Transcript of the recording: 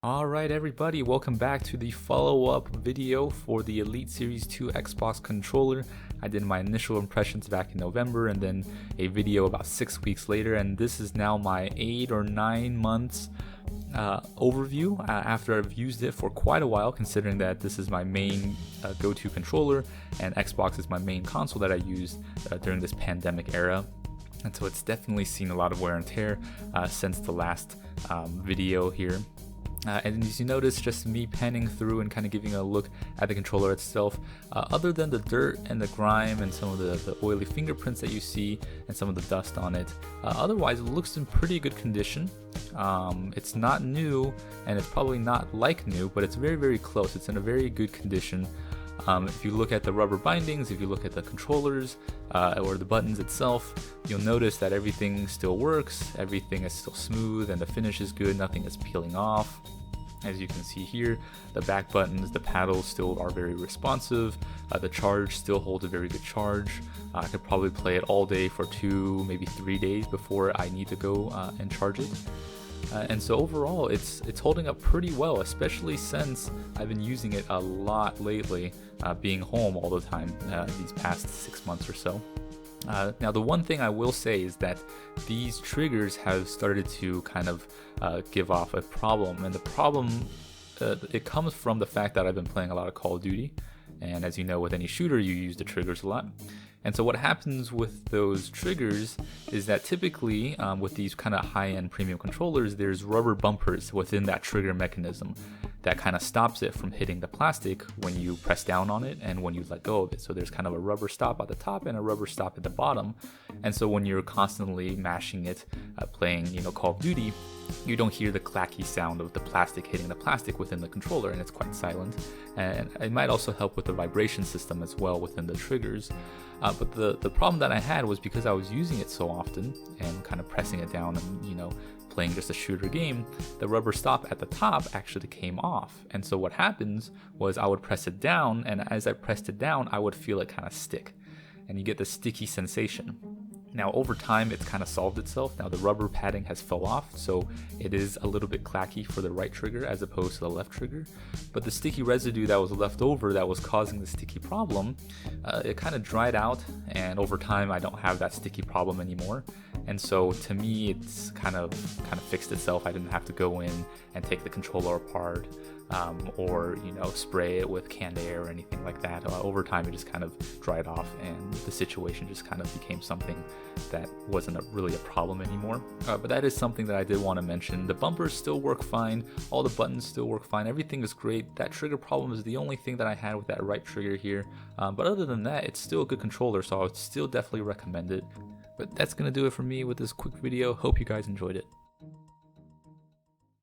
Alright everybody, welcome back to the follow-up video for the Elite Series 2 Xbox controller. I did my initial impressions back in November and then a video about 6 weeks later, and this is now my 8 or 9 months overview after I've used it for quite a while, considering that this is my main go-to controller and Xbox is my main console that I used during this pandemic era. And so it's definitely seen a lot of wear and tear since the last video here. And as you notice, just me panning through and kind of giving a look at the controller itself, other than the dirt and the grime and some of the oily fingerprints that you see and some of the dust on it, otherwise it looks in pretty good condition. It's not new and it's probably not like new, but it's very, very close. It's in a very good condition. If you look at the rubber bindings, if you look at the controllers or the buttons itself, you'll notice that everything still works, everything is still smooth, and the finish is good, nothing is peeling off. As you can see here, the back buttons, the paddles still are very responsive, the charge still holds a very good charge. I could probably play it all day for 2, maybe 3 days before I need to go and charge it. And so overall, it's holding up pretty well, especially since I've been using it a lot lately, being home all the time these past 6 months or so. Now, the one thing I will say is that these triggers have started to kind of give off a problem, and the problem it comes from the fact that I've been playing a lot of Call of Duty, and as you know, with any shooter, you use the triggers a lot. And so what happens with those triggers is that typically with these kind of high-end premium controllers, there's rubber bumpers within that trigger mechanism that kind of stops it from hitting the plastic when you press down on it and when you let go of it. So there's kind of a rubber stop at the top and a rubber stop at the bottom. And so when you're constantly mashing it, playing Call of Duty, you don't hear the clacky sound of the plastic hitting the plastic within the controller, and it's quite silent. And it might also help with the vibration system as well within the triggers. But the problem that I had was because I was using it so often and kind of pressing it down and playing just a shooter game, the rubber stop at the top actually came off. And so what happens was I would press it down, and as I pressed it down, I would feel it kind of stick, and you get the sticky sensation. Now over time it's kind of solved itself. Now the rubber padding has fell off, so it is a little bit clacky for the right trigger as opposed to the left trigger. But the sticky residue that was left over that was causing the sticky problem, it kind of dried out, and over time I don't have that sticky problem anymore. And so to me it's kind of fixed itself. I didn't have to go in and take the controller apart or spray it with canned air or anything like that. Over time it just kind of dried off, and the situation just kind of became something that wasn't really a problem anymore. But that is something that I did want to mention. The bumpers still work fine, all the buttons still work fine, everything is great. That trigger problem is the only thing that I had with that right trigger here, but other than that, it's still a good controller, so I would still definitely recommend it. But that's gonna do it for me with this quick video. Hope you guys enjoyed it.